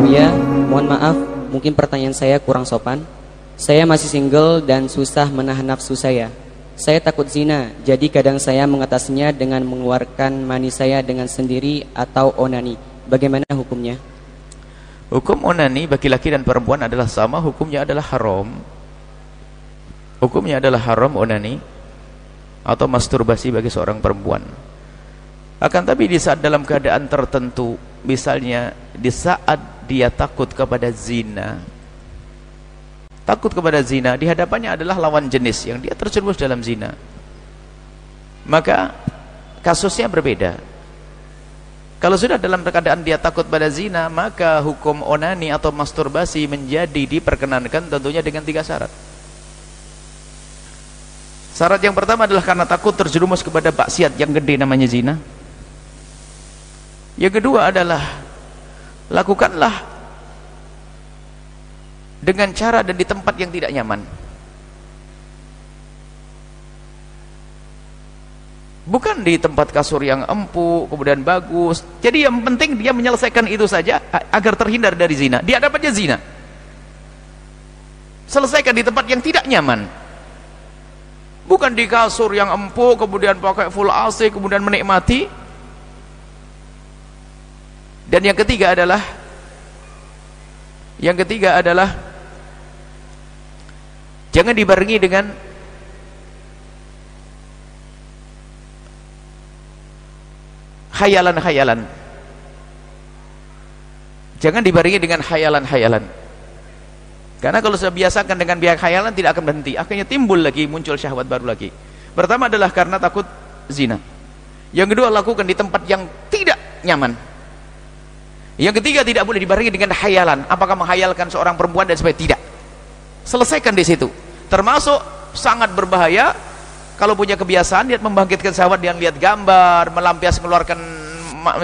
Buya, mohon maaf, mungkin pertanyaan saya kurang sopan. Saya masih single dan susah menahan nafsu saya. Saya takut zina, jadi kadang saya mengatasinya dengan mengeluarkan mani saya dengan sendiri atau onani. Bagaimana hukumnya? Hukum onani bagi laki dan perempuan adalah sama, hukumnya adalah haram. Hukumnya adalah haram onani atau masturbasi bagi seorang perempuan. Akan tapi di saat dalam keadaan tertentu, misalnya di saat dia takut kepada zina, di hadapannya adalah lawan jenis yang dia terjerumus dalam zina, maka kasusnya berbeda. Kalau sudah dalam keadaan dia takut pada zina, maka hukum onani atau masturbasi menjadi diperkenankan tentunya dengan 3 syarat. Syarat yang pertama adalah karena takut terjerumus kepada maksiat yang gede namanya zina. Yang kedua adalah lakukanlah dengan cara dan di tempat yang tidak nyaman. Bukan di tempat kasur yang empuk kemudian bagus. Jadi yang penting dia menyelesaikan itu saja agar terhindar dari zina. Di hadapannya zina, selesaikan di tempat yang tidak nyaman. Bukan di kasur yang empuk kemudian pakai full AC kemudian menikmati. Dan yang ketiga adalah jangan dibarengi dengan khayalan-khayalan. Jangan dibarengi dengan khayalan-khayalan. Karena kalau sudah biasakan dengan biar khayalan tidak akan berhenti. Akhirnya timbul lagi, muncul syahwat baru lagi. Pertama adalah karena takut zina. Yang kedua, lakukan di tempat yang tidak nyaman. Yang ketiga, tidak boleh dibarengi dengan khayalan. Apakah menghayalkan seorang perempuan dan sebagainya? Tidak. Selesaikan di situ. Termasuk sangat berbahaya kalau punya kebiasaan lihat membangkitkan syahwat dengan lihat gambar, melampias mengeluarkan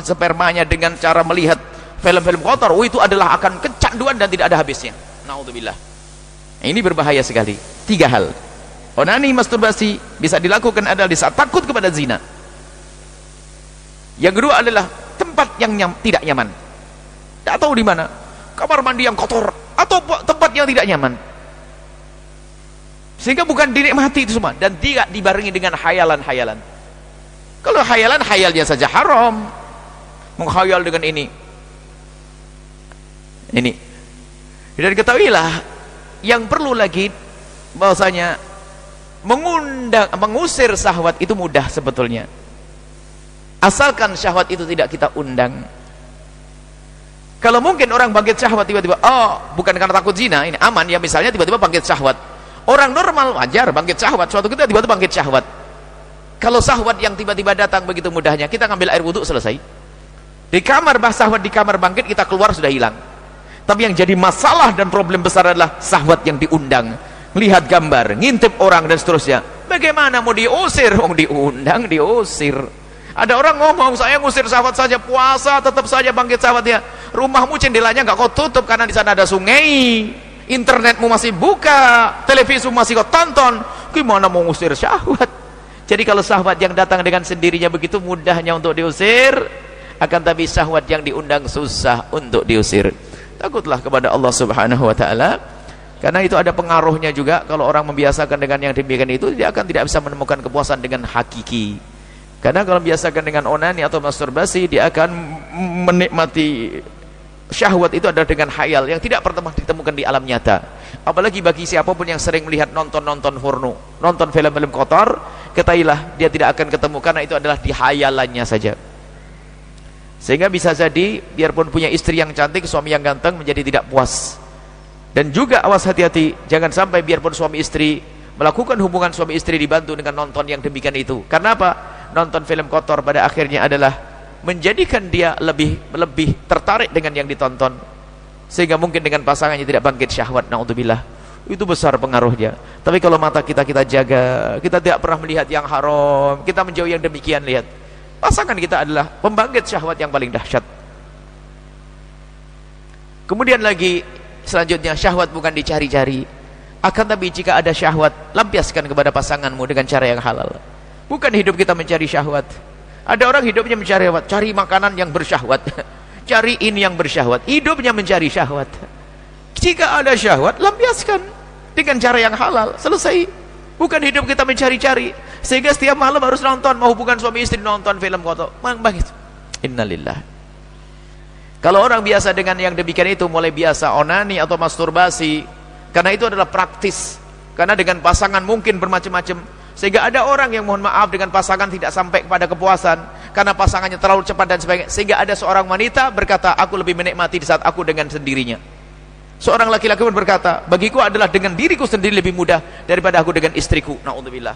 spermanya dengan cara melihat film-film kotor. Itu adalah akan kecanduan dan tidak ada habisnya. Naudzubillah. Ini berbahaya sekali. 3 hal. Onani, masturbasi bisa dilakukan adalah di saat takut kepada zina. Yang kedua adalah tempat yang tidak nyaman. Tidak tahu di mana, kamar mandi yang kotor atau tempat yang tidak nyaman, sehingga bukan dinikmati itu semua dan tidak dibarengi dengan khayalan-khayalan. Kalau khayalan, khayalnya saja haram, menghayal dengan ini. Dan ketahuilah yang perlu lagi bahwasanya mengusir syahwat itu mudah sebetulnya, asalkan syahwat itu tidak kita undang. Kalau mungkin orang bangkit syahwat tiba-tiba, bukan karena takut zina, ini aman ya, misalnya tiba-tiba bangkit syahwat. Orang normal wajar bangkit syahwat, suatu ketika tiba-tiba bangkit syahwat. Kalau syahwat yang tiba-tiba datang begitu mudahnya, kita ngambil air wudhu selesai. Di kamar syahwat, di kamar bangkit, kita keluar sudah hilang. Tapi yang jadi masalah dan problem besar adalah syahwat yang diundang. Lihat gambar, ngintip orang dan seterusnya. Bagaimana mau diusir? Diundang, diusir. Ada orang ngomong, saya ngusir syahwat saja, puasa tetap saja bangkit syahwatnya. Rumahmu jendelanya nggak kau tutup karena di sana ada sungai, internetmu masih buka, televisimu masih kau tonton, gimana mau ngusir syahwat? Jadi kalau syahwat yang datang dengan sendirinya begitu mudahnya untuk diusir, akan tapi syahwat yang diundang susah untuk diusir. Takutlah kepada Allah Subhanahu wa taala, karena itu ada pengaruhnya juga. Kalau orang membiasakan dengan yang demikian itu, dia akan tidak bisa menemukan kepuasan dengan hakiki. Karena kalau biasakan dengan onani atau masturbasi, dia akan menikmati syahwat itu adalah dengan khayal yang tidak pernah ditemukan di alam nyata. Apalagi bagi siapapun yang sering melihat nonton porno, nonton film-film kotor, ketahuilah dia tidak akan ketemu, karena itu adalah di khayalannya saja. Sehingga bisa jadi biarpun punya istri yang cantik, suami yang ganteng, menjadi tidak puas. Dan juga awas, hati-hati, jangan sampai biarpun suami istri melakukan hubungan suami istri dibantu dengan nonton yang demikian itu. Karena apa? Nonton film kotor pada akhirnya adalah menjadikan dia lebih tertarik dengan yang ditonton, sehingga mungkin dengan pasangannya tidak bangkit syahwat. Naudzubillah. Itu besar pengaruhnya. Tapi kalau mata kita jaga, kita tidak pernah melihat yang haram, kita menjauhi yang demikian, lihat pasangan kita adalah pembangkit syahwat yang paling dahsyat. Kemudian lagi selanjutnya, syahwat bukan dicari-cari, akan tapi jika ada syahwat, lampiaskan kepada pasanganmu dengan cara yang halal. Bukan hidup kita mencari syahwat. Ada orang hidupnya mencari syahwat, cari makanan yang bersyahwat, cariin yang bersyahwat, hidupnya mencari syahwat. Jika ada syahwat, lampiaskan dengan cara yang halal, selesai. Bukan hidup kita mencari-cari sehingga setiap malam harus nonton, mau hubungan suami istri nonton film kotor. Innalillah. Kalau orang biasa dengan yang demikian itu, mulai biasa onani atau masturbasi, karena itu adalah praktis, karena dengan pasangan mungkin bermacam-macam, sehingga ada orang yang mohon maaf dengan pasangan tidak sampai kepada kepuasan karena pasangannya terlalu cepat dan sebagainya, sehingga ada seorang wanita berkata, aku lebih menikmati di saat aku dengan sendirinya. Seorang laki-laki pun berkata, bagiku adalah dengan diriku sendiri lebih mudah daripada aku dengan istriku. Na'udzubillah.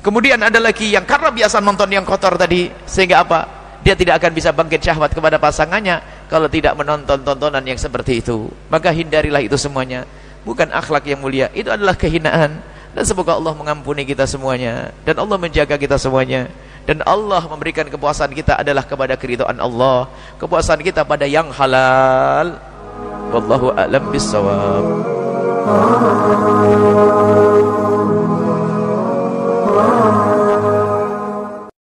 Kemudian ada lagi yang karena biasa nonton yang kotor tadi, sehingga apa? Dia tidak akan bisa bangkit syahwat kepada pasangannya kalau tidak menonton tontonan yang seperti itu. Maka hindarilah itu semuanya. Bukan akhlak yang mulia, itu adalah kehinaan. Dan semoga Allah mengampuni kita semuanya, dan Allah menjaga kita semuanya, dan Allah memberikan kepuasan kita adalah kepada keridhaan Allah, kepuasan kita pada yang halal. Wallahu a'lam bissawab.